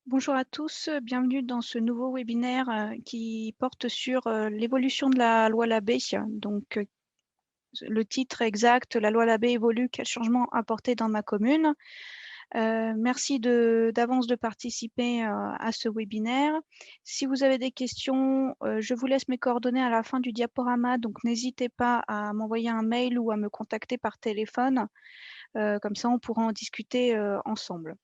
Bonjour à tous, bienvenue dans ce nouveau webinaire qui porte sur l'évolution de la loi Labbé. Donc, le titre exact, la loi Labbé évolue, quels changements apporter dans ma commune? Merci d'avance de participer à ce webinaire. Si vous avez des questions, je vous laisse mes coordonnées à la fin du diaporama, donc n'hésitez pas à m'envoyer un mail ou à me contacter par téléphone. Comme ça, on pourra en discuter ensemble.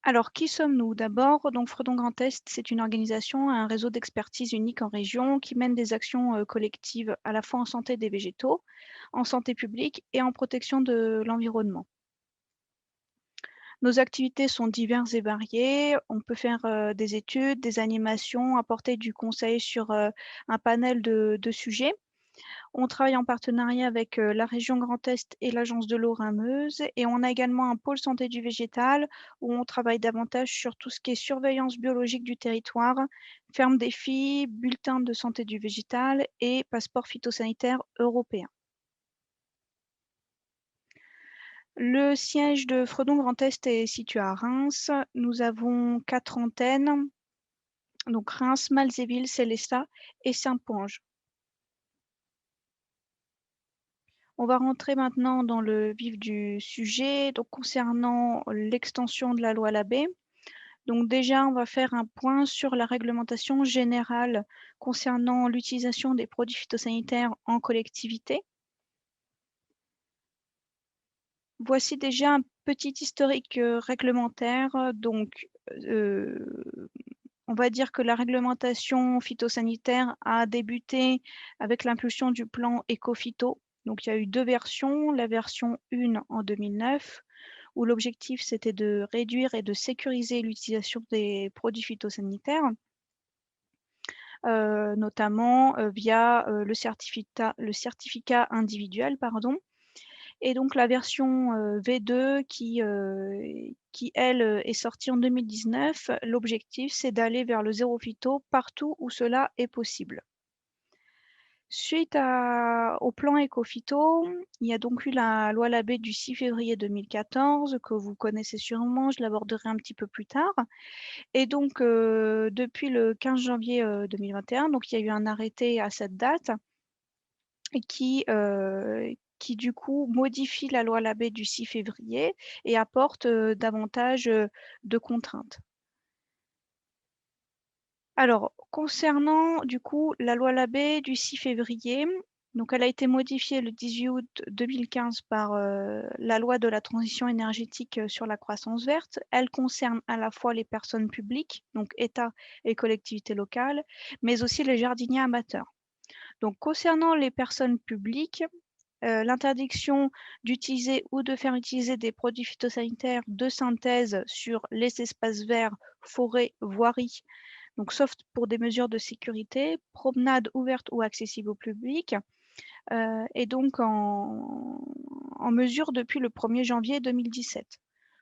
Alors, qui sommes-nous? D'abord, donc Fredon Grand Est, c'est une organisation, un réseau d'expertise unique en région qui mène des actions collectives à la fois en santé des végétaux, en santé publique et en protection de l'environnement. Nos activités sont diverses et variées. On peut faire des études, des animations, apporter du conseil sur un panel de sujets. On travaille en partenariat avec la région Grand Est et l'agence de l'eau Rhin-Meuse et on a également un pôle santé du végétal où on travaille davantage sur tout ce qui est surveillance biologique du territoire, ferme défi, bulletin de santé du végétal et passeport phytosanitaire européen. Le siège de Fredon Grand Est est situé à Reims. Nous avons 4 antennes, donc Reims, Malzéville, Célestat et Saint-Ponge. On va rentrer maintenant dans le vif du sujet, donc concernant l'extension de la loi Labbé. Donc déjà, on va faire un point sur la réglementation générale concernant l'utilisation des produits phytosanitaires en collectivité. Voici déjà un petit historique réglementaire. Donc, on va dire que la réglementation phytosanitaire a débuté avec l'impulsion du plan Éco-Phyto. Donc, il y a eu 2 versions. La version 1 en 2009, où l'objectif, c'était de réduire et de sécuriser l'utilisation des produits phytosanitaires, notamment via le certificat individuel, pardon. Et donc la version V2 qui elle, est sortie en 2019, l'objectif, c'est d'aller vers le zéro phyto partout où cela est possible. Suite au plan Éco-Phyto, il y a donc eu la loi Labbé du 6 février 2014 que vous connaissez sûrement, je l'aborderai un petit peu plus tard. Et donc, depuis le 15 janvier 2021, donc il y a eu un arrêté à cette date qui du coup modifie la loi Labbé du 6 février et apporte davantage de contraintes. Alors, concernant du coup la loi Labbé du 6 février, donc elle a été modifiée le 18 août 2015 par la loi de la transition énergétique sur la croissance verte. Elle concerne à la fois les personnes publiques, donc État et collectivités locales, mais aussi les jardiniers amateurs. Donc concernant les personnes publiques, l'interdiction d'utiliser ou de faire utiliser des produits phytosanitaires de synthèse sur les espaces verts, forêts, voiries, donc sauf pour des mesures de sécurité, promenades ouvertes ou accessibles au public, est donc en mesure depuis le 1er janvier 2017.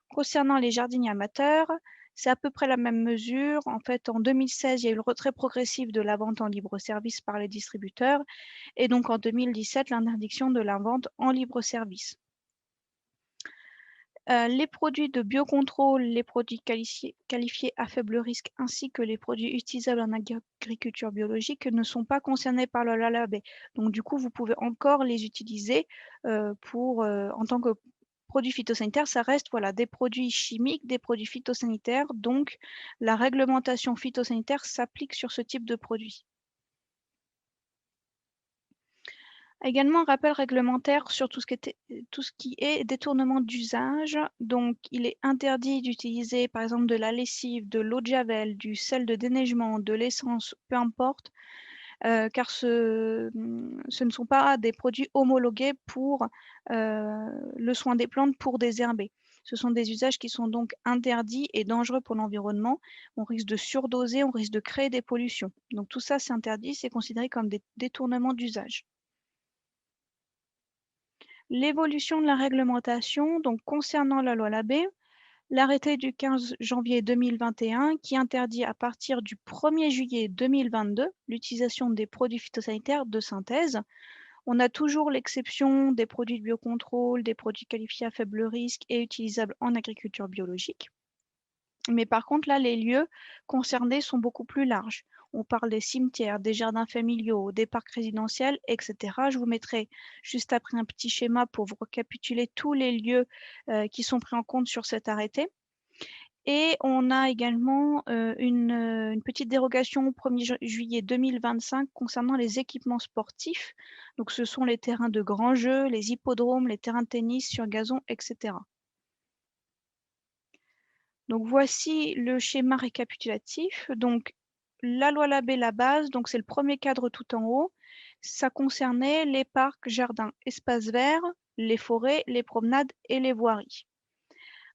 Concernant les jardiniers amateurs, c'est à peu près la même mesure. En fait, en 2016, il y a eu le retrait progressif de la vente en libre service par les distributeurs et donc en 2017, l'interdiction de la vente en libre service. Les produits de biocontrôle, les produits qualifiés à faible risque ainsi que les produits utilisables en agriculture biologique ne sont pas concernés par la loi Labbé. Donc du coup, vous pouvez encore les utiliser en tant que produits phytosanitaires. Ça reste voilà, des produits chimiques, des produits phytosanitaires. Donc la réglementation phytosanitaire s'applique sur ce type de produits. Également un rappel réglementaire sur tout ce qui est détournement d'usage. Donc, il est interdit d'utiliser, par exemple, de la lessive, de l'eau de javel, du sel de déneigement, de l'essence, peu importe, car ce ne sont pas des produits homologués pour le soin des plantes pour désherber. Ce sont des usages qui sont donc interdits et dangereux pour l'environnement. On risque de surdoser, on risque de créer des pollutions. Donc tout ça, c'est interdit, c'est considéré comme des détournements d'usage. L'évolution de la réglementation, donc concernant la loi Labbé, l'arrêté du 15 janvier 2021 qui interdit à partir du 1er juillet 2022 l'utilisation des produits phytosanitaires de synthèse. On a toujours l'exception des produits de biocontrôle, des produits qualifiés à faible risque et utilisables en agriculture biologique. Mais par contre, là, les lieux concernés sont beaucoup plus larges. On parle des cimetières, des jardins familiaux, des parcs résidentiels, etc. Je vous mettrai juste après un petit schéma pour vous récapituler tous les lieux qui sont pris en compte sur cet arrêté. Et on a également une petite dérogation au 1er juillet 2025 concernant les équipements sportifs. Donc, ce sont les terrains de grands jeux, les hippodromes, les terrains de tennis sur gazon, etc. Donc voici le schéma récapitulatif. Donc la loi Labbé, la base, donc c'est le premier cadre tout en haut. Ça concernait les parcs, jardins, espaces verts, les forêts, les promenades et les voiries.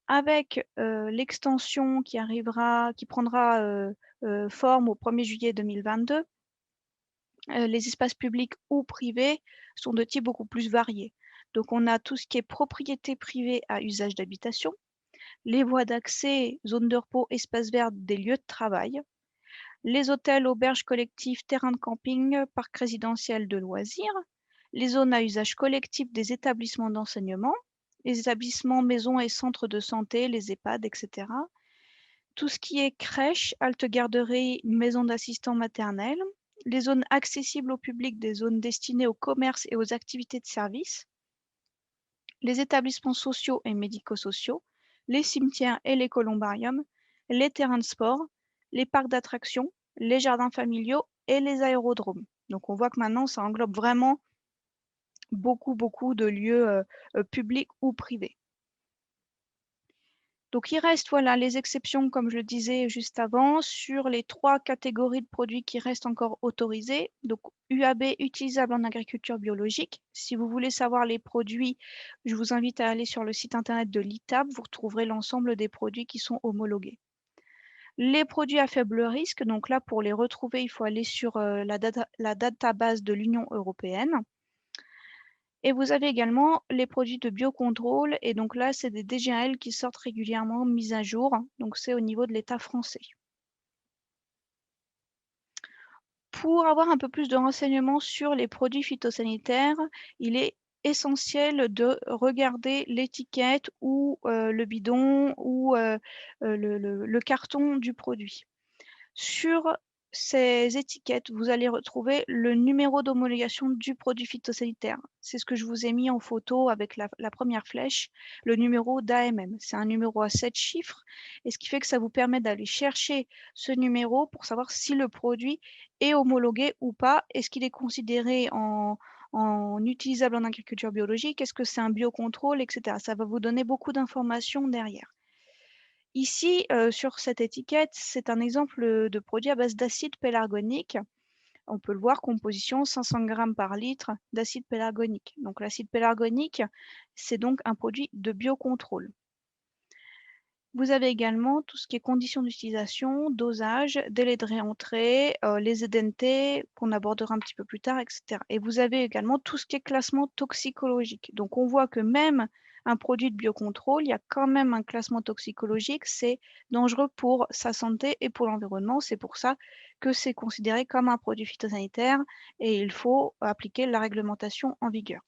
Avec l'extension qui prendra forme au 1er juillet 2022, les espaces publics ou privés sont de type beaucoup plus variés. Donc on a tout ce qui est propriété privée à usage d'habitation, les voies d'accès, zones de repos, espaces verts des lieux de travail, les hôtels, auberges collectives, terrains de camping, parcs résidentiels de loisirs, les zones à usage collectif des établissements d'enseignement, les établissements, maisons et centres de santé, les EHPAD, etc. Tout ce qui est crèche, halte garderie, maison d'assistants maternels, les zones accessibles au public des zones destinées au commerce et aux activités de service, les établissements sociaux et médico-sociaux, les cimetières et les columbariums, les terrains de sport, les parcs d'attractions, les jardins familiaux et les aérodromes. Donc on voit que maintenant ça englobe vraiment beaucoup de lieux publics ou privés. Donc il reste voilà, les exceptions, comme je le disais juste avant, sur les 3 catégories de produits qui restent encore autorisés. Donc UAB, utilisables en agriculture biologique. Si vous voulez savoir les produits, je vous invite à aller sur le site internet de l'ITAB. Vous retrouverez l'ensemble des produits qui sont homologués. Les produits à faible risque, donc là pour les retrouver, il faut aller sur la database de l'Union européenne. Et vous avez également les produits de biocontrôle. Et donc là, c'est des DGAL qui sortent régulièrement mis à jour. Donc c'est au niveau de l'État français. Pour avoir un peu plus de renseignements sur les produits phytosanitaires, il est essentiel de regarder l'étiquette ou le bidon ou le carton du produit. Sur ces étiquettes, vous allez retrouver le numéro d'homologation du produit phytosanitaire. C'est ce que je vous ai mis en photo avec la première flèche, le numéro d'AMM. C'est un numéro à 7 chiffres, et ce qui fait que ça vous permet d'aller chercher ce numéro pour savoir si le produit est homologué ou pas. Est-ce qu'il est considéré en utilisable en agriculture biologique? Est-ce que c'est un biocontrôle, etc. Ça va vous donner beaucoup d'informations derrière. Ici, sur cette étiquette, c'est un exemple de produit à base d'acide pélargonique. On peut le voir, composition 500 grammes par litre d'acide pélargonique. Donc l'acide pélargonique, c'est donc un produit de biocontrôle. Vous avez également tout ce qui est conditions d'utilisation, dosage, délai de réentrée, les EDNT qu'on abordera un petit peu plus tard, etc. Et vous avez également tout ce qui est classement toxicologique. Donc on voit que même un produit de biocontrôle, il y a quand même un classement toxicologique, c'est dangereux pour sa santé et pour l'environnement. C'est pour ça que c'est considéré comme un produit phytosanitaire et il faut appliquer la réglementation en vigueur.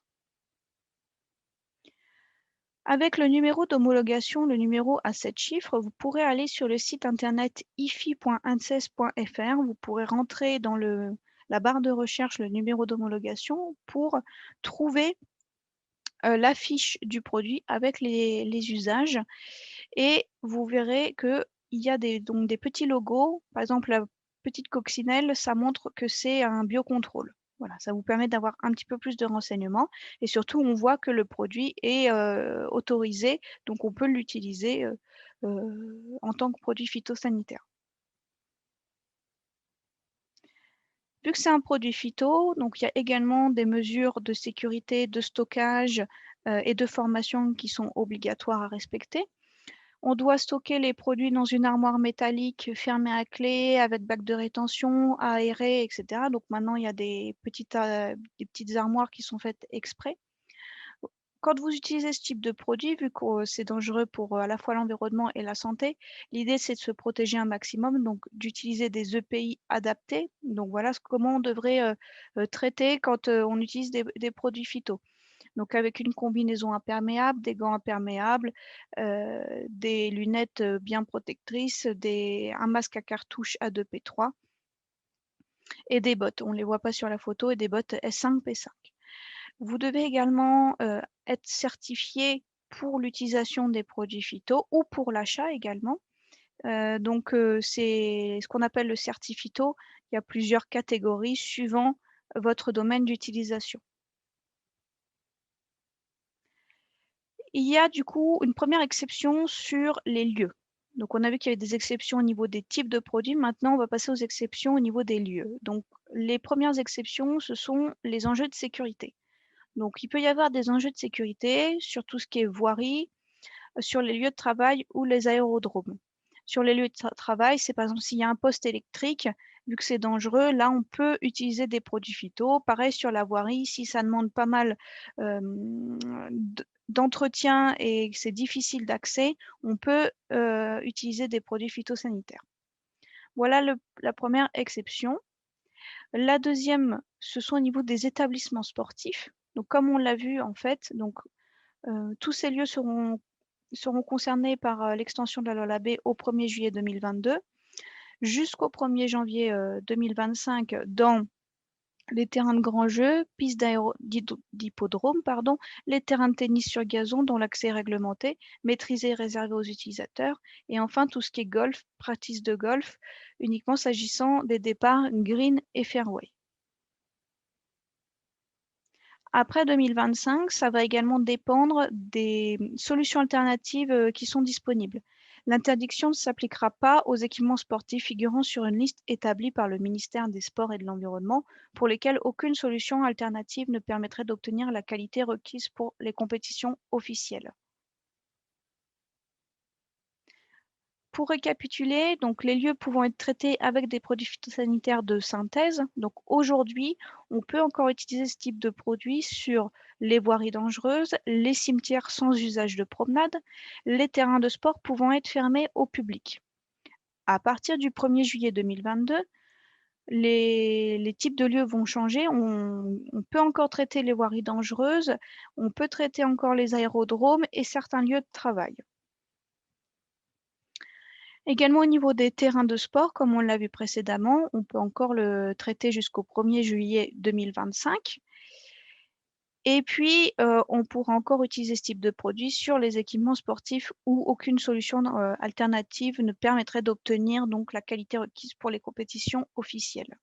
Avec le numéro d'homologation, le numéro à 7 chiffres, vous pourrez aller sur le site internet ifi.anses.fr. Vous pourrez rentrer dans la barre de recherche le numéro d'homologation pour trouver la fiche du produit avec les usages. Et vous verrez qu'il y a donc des petits logos. Par exemple, la petite coccinelle, ça montre que c'est un biocontrôle. Voilà, ça vous permet d'avoir un petit peu plus de renseignements. Et surtout, on voit que le produit est autorisé, donc on peut l'utiliser en tant que produit phytosanitaire. Vu que c'est un produit phyto, donc il y a également des mesures de sécurité, de stockage et de formation qui sont obligatoires à respecter. On doit stocker les produits dans une armoire métallique fermée à clé, avec bac de rétention, aéré, etc. Donc maintenant, il y a des petites armoires qui sont faites exprès. quand vous utilisez ce type de produit, vu que c'est dangereux pour à la fois l'environnement et la santé, l'idée c'est de se protéger un maximum, donc d'utiliser des EPI adaptés. Donc voilà comment on devrait traiter quand on utilise des produits phyto. Donc avec une combinaison imperméable, des gants imperméables, des lunettes bien protectrices, un masque à cartouche A2P3 et des bottes. On ne les voit pas sur la photo et des bottes S5, P5. Vous devez également être certifié pour l'utilisation des produits phyto ou pour l'achat également. C'est ce qu'on appelle le certifito. Il y a plusieurs catégories suivant votre domaine d'utilisation. Il y a du coup une première exception sur les lieux. Donc on a vu qu'il y avait des exceptions au niveau des types de produits. Maintenant, on va passer aux exceptions au niveau des lieux. Donc les premières exceptions, ce sont les enjeux de sécurité. Donc il peut y avoir des enjeux de sécurité sur tout ce qui est voirie, sur les lieux de travail ou les aérodromes. Sur les lieux de travail, c'est par exemple s'il y a un poste électrique, vu que c'est dangereux, là on peut utiliser des produits phyto. Pareil sur la voirie, si ça demande pas mal d'entretien et que c'est difficile d'accès, on peut utiliser des produits phytosanitaires. Voilà la première exception. La deuxième, ce sont au niveau des établissements sportifs. Donc comme on l'a vu en fait, donc tous ces lieux seront concernés par l'extension de la loi Labbé au 1er juillet 2022 jusqu'au 1er janvier 2025 dans les terrains de grands jeux, pistes d'hippodrome, les terrains de tennis sur gazon dont l'accès est réglementé, maîtrisé et réservé aux utilisateurs, et enfin tout ce qui est golf, practice de golf, uniquement s'agissant des départs green et fairway. Après 2025, ça va également dépendre des solutions alternatives qui sont disponibles. L'interdiction ne s'appliquera pas aux équipements sportifs figurant sur une liste établie par le ministère des Sports et de l'Environnement, pour lesquels aucune solution alternative ne permettrait d'obtenir la qualité requise pour les compétitions officielles. Pour récapituler, donc les lieux pouvant être traités avec des produits phytosanitaires de synthèse. Donc aujourd'hui, on peut encore utiliser ce type de produit sur les voiries dangereuses, les cimetières sans usage de promenade, les terrains de sport pouvant être fermés au public. À partir du 1er juillet 2022, les types de lieux vont changer. On peut encore traiter les voiries dangereuses, on peut traiter encore les aérodromes et certains lieux de travail. Également au niveau des terrains de sport, comme on l'a vu précédemment, on peut encore le traiter jusqu'au 1er juillet 2025. Et puis, on pourra encore utiliser ce type de produit sur les équipements sportifs où aucune solution alternative ne permettrait d'obtenir donc la qualité requise pour les compétitions officielles.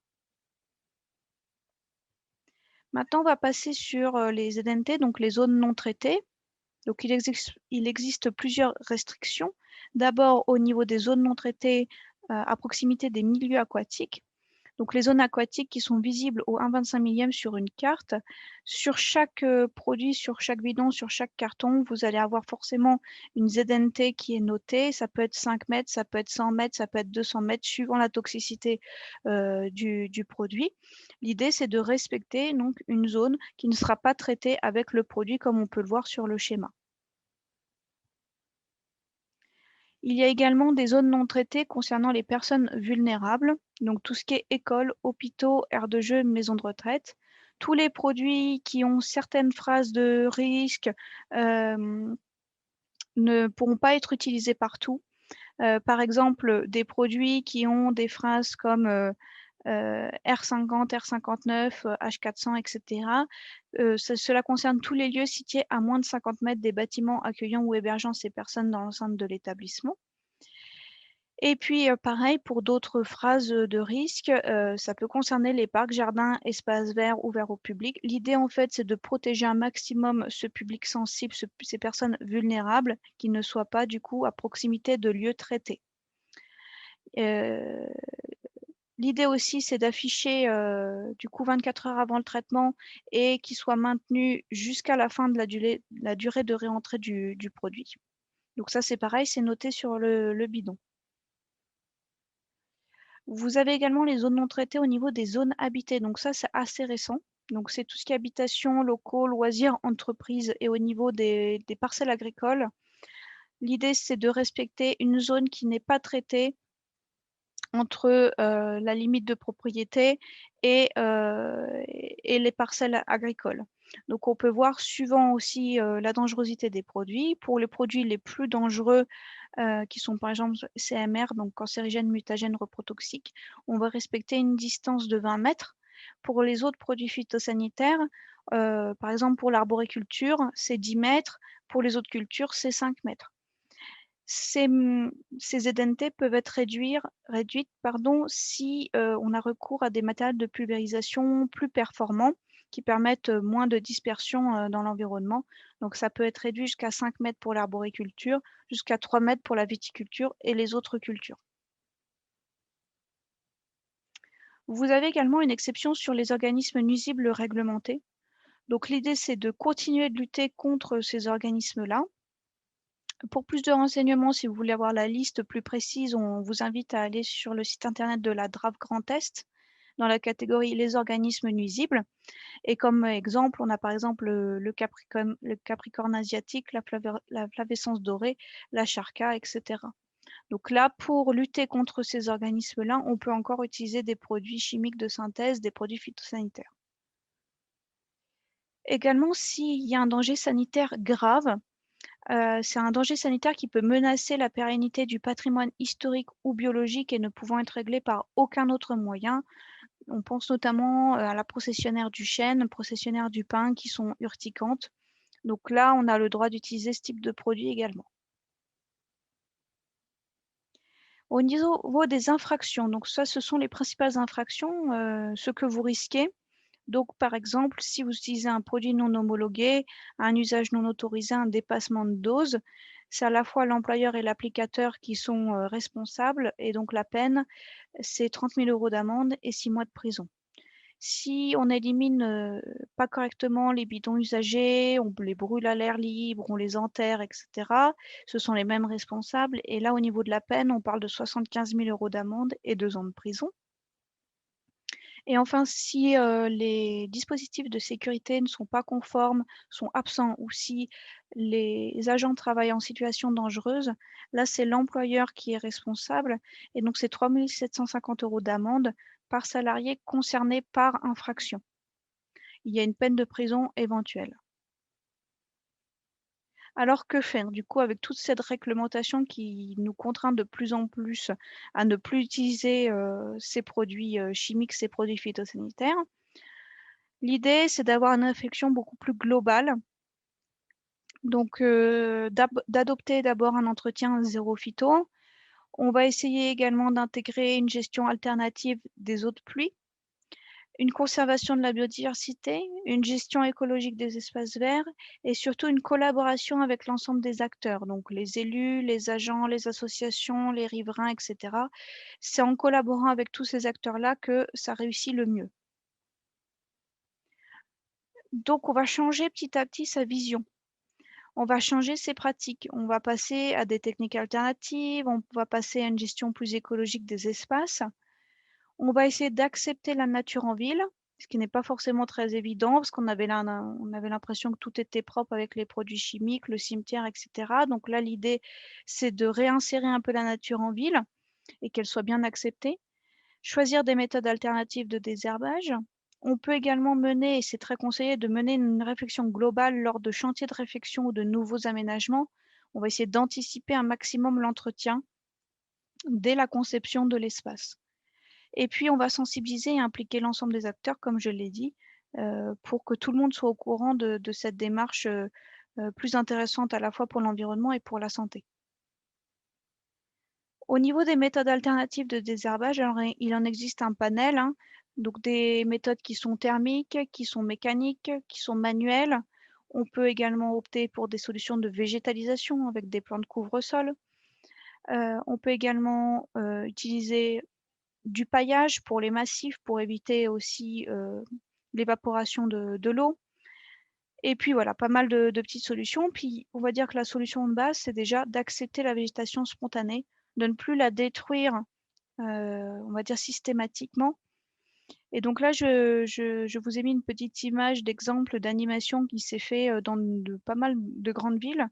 Maintenant, on va passer sur les ZNT, donc les zones non traitées. Donc, il existe plusieurs restrictions. D'abord, au niveau des zones non traitées à proximité des milieux aquatiques. Donc, les zones aquatiques qui sont visibles au 1,25 millième sur une carte. Sur chaque produit, sur chaque bidon, sur chaque carton, vous allez avoir forcément une ZNT qui est notée. Ça peut être 5 mètres, ça peut être 100 mètres, ça peut être 200 mètres, suivant la toxicité du produit. L'idée, c'est de respecter donc une zone qui ne sera pas traitée avec le produit comme on peut le voir sur le schéma. Il y a également des zones non traitées concernant les personnes vulnérables, donc tout ce qui est écoles, hôpitaux, aires de jeu, maisons de retraite. Tous les produits qui ont certaines phrases de risque ne pourront pas être utilisés partout. Par exemple, des produits qui ont des phrases comme R50, R59, H400, etc. Cela concerne tous les lieux situés à moins de 50 mètres des bâtiments accueillant ou hébergeant ces personnes dans l'enceinte de l'établissement. Et puis, pareil pour d'autres phrases de risque, ça peut concerner les parcs, jardins, espaces verts ouverts au public. L'idée, en fait, c'est de protéger un maximum ce public sensible, ces personnes vulnérables qui ne soient pas, du coup, à proximité de lieux traités. L'idée aussi, c'est d'afficher du coup 24 heures avant le traitement et qu'il soit maintenu jusqu'à la fin de la durée de réentrée du produit. Donc ça, c'est pareil, c'est noté sur le bidon. Vous avez également les zones non traitées au niveau des zones habitées. Donc ça, c'est assez récent. Donc c'est tout ce qui est habitation, locaux, loisirs, entreprises et au niveau des parcelles agricoles. L'idée, c'est de respecter une zone qui n'est pas traitée entre la limite de propriété et les parcelles agricoles. Donc on peut voir suivant aussi la dangerosité des produits. Pour les produits les plus dangereux, qui sont par exemple CMR, donc cancérigènes, mutagènes, reprotoxiques, on va respecter une distance de 20 mètres. Pour les autres produits phytosanitaires, par exemple pour l'arboriculture, c'est 10 mètres. Pour les autres cultures, c'est 5 mètres. Ces ZNT peuvent être réduites si on a recours à des matériels de pulvérisation plus performants qui permettent moins de dispersion dans l'environnement. Donc ça peut être réduit jusqu'à 5 mètres pour l'arboriculture, jusqu'à 3 mètres pour la viticulture et les autres cultures. Vous avez également une exception sur les organismes nuisibles réglementés. Donc l'idée, c'est de continuer de lutter contre ces organismes-là. Pour plus de renseignements, si vous voulez avoir la liste plus précise, on vous invite à aller sur le site internet de la DRAF Grand Est, dans la catégorie les organismes nuisibles. Et comme exemple, on a par exemple le capricorne asiatique, la flavescence dorée, la charca, etc. Donc là, pour lutter contre ces organismes-là, on peut encore utiliser des produits chimiques de synthèse, des produits phytosanitaires. Également, s'il y a un danger sanitaire grave, c'est un danger sanitaire qui peut menacer la pérennité du patrimoine historique ou biologique et ne pouvant être réglé par aucun autre moyen. On pense notamment à la processionnaire du chêne, processionnaire du pin qui sont urticantes. Donc là, on a le droit d'utiliser ce type de produit également. Au niveau des infractions, donc ça, ce sont les principales infractions, ce que vous risquez. Donc, par exemple, si vous utilisez un produit non homologué, un usage non autorisé, un dépassement de dose, c'est à la fois l'employeur et l'applicateur qui sont responsables. Et donc, la peine, c'est 30 000 € d'amende et 6 mois de prison. Si on élimine pas correctement les bidons usagés, on les brûle à l'air libre, on les enterre, etc., ce sont les mêmes responsables. Et là, au niveau de la peine, on parle de 75 000 € d'amende et 2 ans de prison. Et enfin, si les dispositifs de sécurité ne sont pas conformes, sont absents ou si les agents travaillent en situation dangereuse, là, c'est l'employeur qui est responsable. Et donc, c'est 3 750 € d'amende par salarié concerné par infraction. Il y a une peine de prison éventuelle. Alors que faire du coup avec toute cette réglementation qui nous contraint de plus en plus à ne plus utiliser ces produits chimiques, ces produits phytosanitaires? L'idée, c'est d'avoir une réflexion beaucoup plus globale. Donc, d'adopter d'abord un entretien zéro phyto. On va essayer également d'intégrer une gestion alternative des eaux de pluie, une conservation de la biodiversité, une gestion écologique des espaces verts et surtout une collaboration avec l'ensemble des acteurs, donc les élus, les agents, les associations, les riverains, etc. C'est en collaborant avec tous ces acteurs-là que ça réussit le mieux. Donc, on va changer petit à petit sa vision. On va changer ses pratiques. On va passer à des techniques alternatives, on va passer à une gestion plus écologique des espaces. On va essayer d'accepter la nature en ville, ce qui n'est pas forcément très évident parce qu'on avait l'impression que tout était propre avec les produits chimiques, le cimetière, etc. Donc là, l'idée, c'est de réinsérer un peu la nature en ville et qu'elle soit bien acceptée. Choisir des méthodes alternatives de désherbage. On peut également mener, et c'est très conseillé, de mener une réflexion globale lors de chantiers de réflexion ou de nouveaux aménagements. On va essayer d'anticiper un maximum l'entretien dès la conception de l'espace. Et puis, on va sensibiliser et impliquer l'ensemble des acteurs, comme je l'ai dit, pour que tout le monde soit au courant de cette démarche plus intéressante à la fois pour l'environnement et pour la santé. Au niveau des méthodes alternatives de désherbage, alors il en existe un panel, hein, donc des méthodes qui sont thermiques, qui sont mécaniques, qui sont manuelles. On peut également opter pour des solutions de végétalisation avec des plants de couvre-sol. On peut également utiliser du paillage pour les massifs pour éviter aussi l'évaporation de l'eau. Et puis voilà, pas mal de petites solutions. Puis on va dire que la solution de base, c'est déjà d'accepter la végétation spontanée, de ne plus la détruire, on va dire systématiquement, Et donc là, je vous ai mis une petite image d'exemple d'animation qui s'est fait dans pas mal de grandes villes,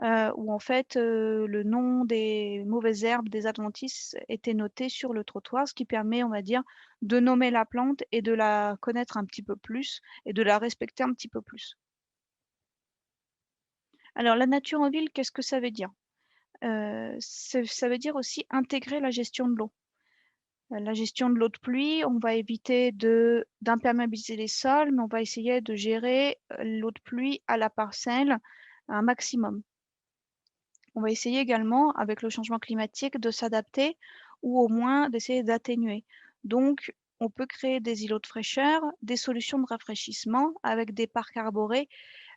où en fait le nom des mauvaises herbes, des adventices était noté sur le trottoir, ce qui permet, on va dire, de nommer la plante et de la connaître un petit peu plus et de la respecter un petit peu plus. Alors la nature en ville, qu'est-ce que ça veut dire? Ça veut dire aussi intégrer la gestion de l'eau. La gestion de l'eau de pluie, on va éviter d'imperméabiliser les sols, mais on va essayer de gérer l'eau de pluie à la parcelle un maximum. On va essayer également, avec le changement climatique, de s'adapter ou au moins d'essayer d'atténuer. Donc, on peut créer des îlots de fraîcheur, des solutions de rafraîchissement avec des parcs arborés,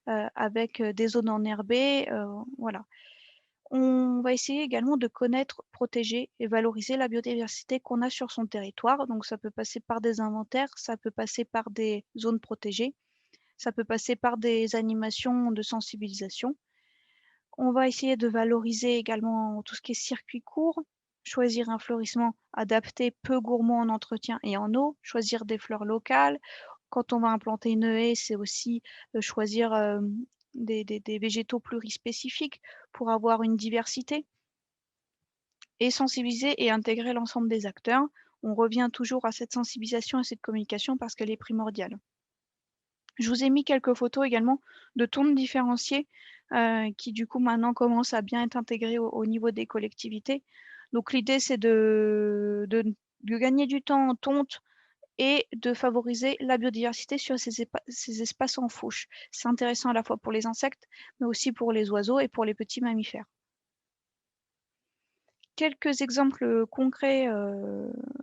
avec des zones enherbées, voilà. On va essayer également de connaître, protéger et valoriser la biodiversité qu'on a sur son territoire. Donc ça peut passer par des inventaires, ça peut passer par des zones protégées, ça peut passer par des animations de sensibilisation. On va essayer de valoriser également tout ce qui est circuit court, choisir un fleurissement adapté, peu gourmand en entretien et en eau, choisir des fleurs locales. Quand on va implanter une haie, c'est aussi choisir des végétaux plurispécifiques pour avoir une diversité et sensibiliser et intégrer l'ensemble des acteurs. On revient toujours à cette sensibilisation et cette communication parce qu'elle est primordiale. Je vous ai mis quelques photos également de tontes différenciées qui du coup maintenant commencent à bien être intégrées au niveau des collectivités. Donc l'idée c'est de gagner du temps en tonte et de favoriser la biodiversité sur ces espaces en fauche. C'est intéressant à la fois pour les insectes, mais aussi pour les oiseaux et pour les petits mammifères. Quelques exemples concrets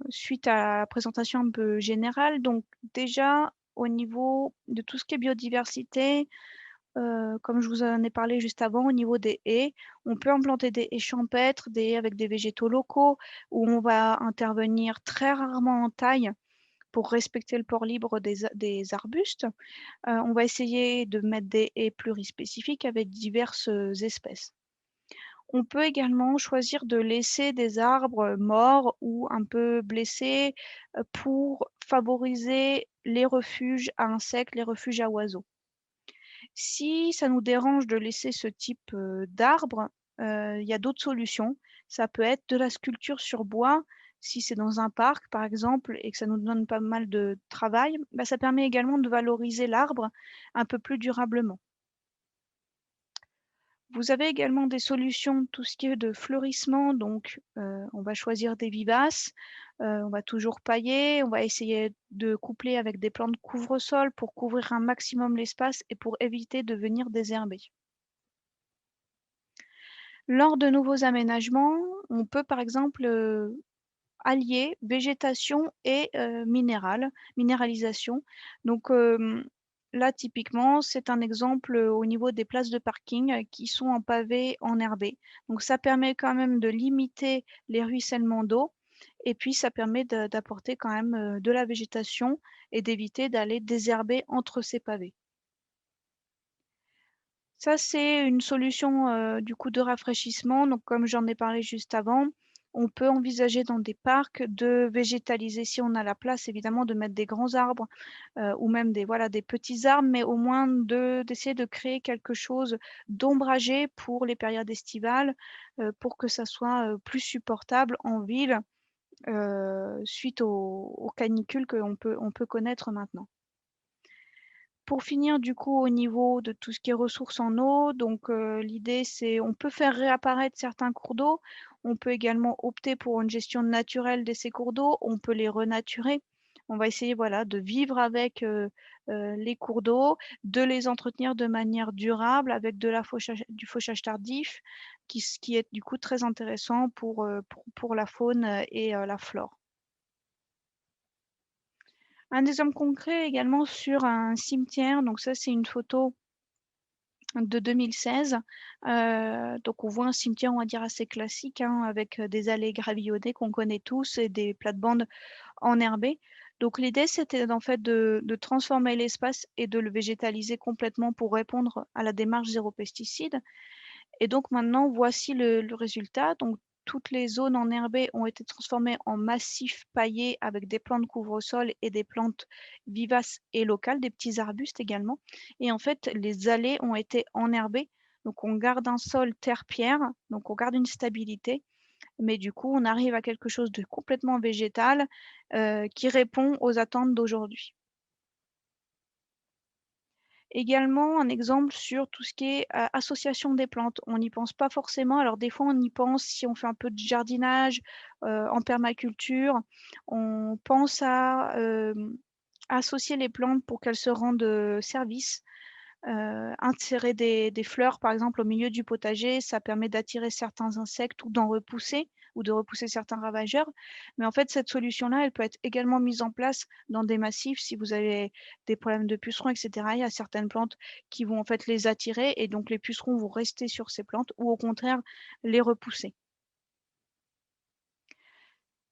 suite à la présentation un peu générale. Donc déjà, au niveau de tout ce qui est biodiversité, comme je vous en ai parlé juste avant, au niveau des haies, on peut implanter des haies champêtres, des haies avec des végétaux locaux, où on va intervenir très rarement en taille pour respecter le port libre des arbustes. On va essayer de mettre des haies plurispécifiques avec diverses espèces. On peut également choisir de laisser des arbres morts ou un peu blessés pour favoriser les refuges à insectes, les refuges à oiseaux. Si ça nous dérange de laisser ce type d'arbre, il y a d'autres solutions. Ça peut être de la sculpture sur bois. Si c'est dans un parc, par exemple, et que ça nous donne pas mal de travail, bah, ça permet également de valoriser l'arbre un peu plus durablement. Vous avez également des solutions, tout ce qui est de fleurissement, donc on va choisir des vivaces, on va toujours pailler, on va essayer de coupler avec des plantes couvre-sol pour couvrir un maximum l'espace et pour éviter de venir désherber. Lors de nouveaux aménagements, on peut par exemple allier végétation et minéralisation. Donc là, typiquement, c'est un exemple au niveau des places de parking qui sont en pavé enherbé. Donc ça permet quand même de limiter les ruissellements d'eau et puis ça permet d'apporter quand même de la végétation et d'éviter d'aller désherber entre ces pavés. Ça, c'est une solution du coup de rafraîchissement. Donc, comme j'en ai parlé juste avant, on peut envisager dans des parcs de végétaliser, si on a la place, évidemment, de mettre des grands arbres ou même voilà, des petits arbres, mais au moins d'essayer de créer quelque chose d'ombragé pour les périodes estivales, pour que ça soit plus supportable en ville suite aux canicules on peut connaître maintenant. Pour finir, du coup, au niveau de tout ce qui est ressources en eau, donc l'idée, c'est on peut faire réapparaître certains cours d'eau. On peut également opter pour une gestion naturelle de ces cours d'eau. On peut les renaturer. On va essayer, voilà, de vivre avec les cours d'eau, de les entretenir de manière durable avec du fauchage tardif, ce qui est du coup très intéressant pour la faune et la flore. Un exemple concret également sur un cimetière, donc ça c'est une photo de 2016. Donc on voit un cimetière, on va dire, assez classique, hein, avec des allées gravillonnées qu'on connaît tous et des plates-bandes enherbées. Donc l'idée, c'était en fait de transformer l'espace et de le végétaliser complètement pour répondre à la démarche zéro pesticide. Et donc maintenant, voici le résultat. Donc toutes les zones enherbées ont été transformées en massifs paillés avec des plantes couvre-sol et des plantes vivaces et locales, des petits arbustes également. Et en fait, les allées ont été enherbées. Donc on garde un sol terre-pierre, donc on garde une stabilité, mais du coup on arrive à quelque chose de complètement végétal qui répond aux attentes d'aujourd'hui. Également, un exemple sur tout ce qui est association des plantes. On n'y pense pas forcément. Alors des fois, on y pense si on fait un peu de jardinage en permaculture. On pense à associer les plantes pour qu'elles se rendent service. Insérer des fleurs, par exemple, au milieu du potager, ça permet d'attirer certains insectes ou d'en repousser ou de repousser certains ravageurs. Mais en fait, cette solution-là, elle peut être également mise en place dans des massifs. Si vous avez des problèmes de pucerons, etc., il y a certaines plantes qui vont en fait les attirer et donc les pucerons vont rester sur ces plantes ou au contraire les repousser.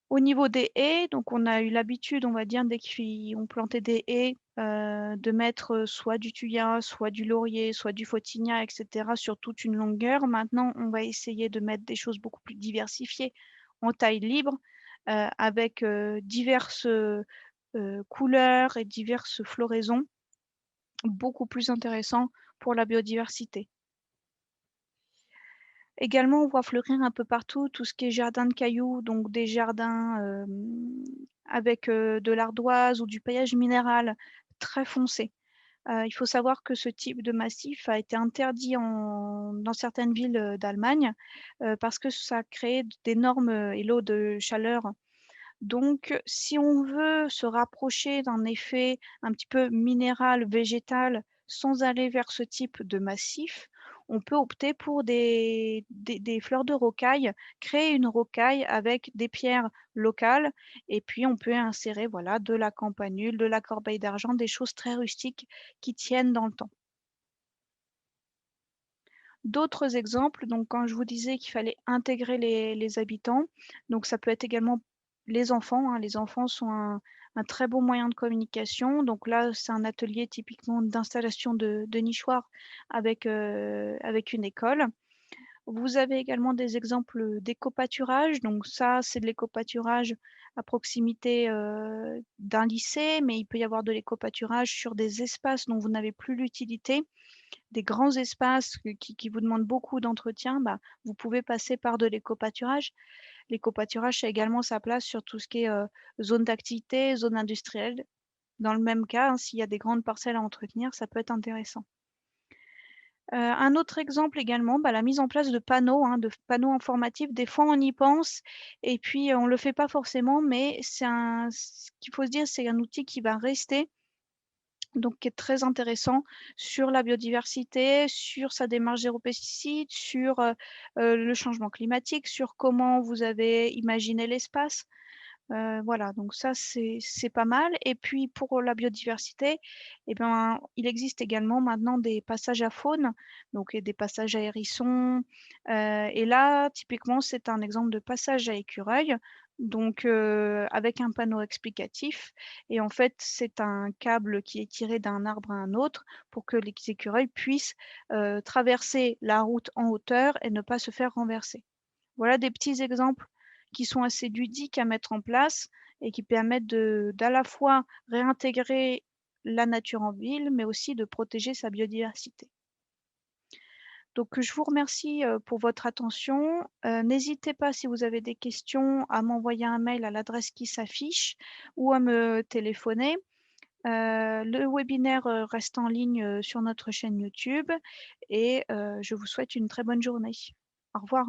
Au niveau des haies, donc on a eu l'habitude, on va dire, dès qu'on plantait des haies, de mettre soit du thuya, soit du laurier, soit du photinia, et cetera, sur toute une longueur. Maintenant, on va essayer de mettre des choses beaucoup plus diversifiées en taille libre, avec diverses couleurs et diverses floraisons, beaucoup plus intéressant pour la biodiversité. Également, on voit fleurir un peu partout tout ce qui est jardin de cailloux, donc des jardins avec de l'ardoise ou du paillage minéral très foncé. Il faut savoir que ce type de massif a été interdit dans certaines villes d'Allemagne parce que ça crée d'énormes îlots de chaleur. Donc, si on veut se rapprocher d'un effet un petit peu minéral, végétal, sans aller vers ce type de massif, on peut opter pour des fleurs de rocaille, créer une rocaille avec des pierres locales et puis on peut insérer voilà, de la campanule, de la corbeille d'argent, des choses très rustiques qui tiennent dans le temps. D'autres exemples, donc quand je vous disais qu'il fallait intégrer les habitants, donc ça peut être également les enfants, hein. Les enfants sont un très bon moyen de communication. Donc là, c'est un atelier typiquement d'installation de nichoirs avec une école. Vous avez également des exemples d'éco-pâturage. Donc ça, c'est de l'éco-pâturage à proximité d'un lycée, mais il peut y avoir de l'éco-pâturage sur des espaces dont vous n'avez plus l'utilité, des grands espaces qui vous demandent beaucoup d'entretien, bah, vous pouvez passer par de l'éco-pâturage. L'éco-pâturage a également sa place sur tout ce qui est zone d'activité, zone industrielle. Dans le même cas, hein, s'il y a des grandes parcelles à entretenir, ça peut être intéressant. Un autre exemple également, bah, la mise en place de panneaux, hein, de panneaux informatifs. Des fois, on y pense et puis on ne le fait pas forcément, mais ce qu'il faut se dire, c'est un outil qui va rester, donc qui est très intéressant sur la biodiversité, sur sa démarche zéro pesticide, sur le changement climatique, sur comment vous avez imaginé l'espace. Voilà, donc ça, c'est pas mal. Et puis pour la biodiversité, eh ben, il existe également maintenant des passages à faune, donc et des passages à hérissons. Et là, typiquement, c'est un exemple de passage à écureuil, donc avec un panneau explicatif. Et en fait, c'est un câble qui est tiré d'un arbre à un autre pour que les écureuils puissent traverser la route en hauteur et ne pas se faire renverser. Voilà des petits exemples qui sont assez ludiques à mettre en place et qui permettent d'à la fois réintégrer la nature en ville, mais aussi de protéger sa biodiversité. Donc je vous remercie pour votre attention. N'hésitez pas, si vous avez des questions, à m'envoyer un mail à l'adresse qui s'affiche ou à me téléphoner. Le webinaire reste en ligne sur notre chaîne YouTube et je vous souhaite une très bonne journée. Au revoir.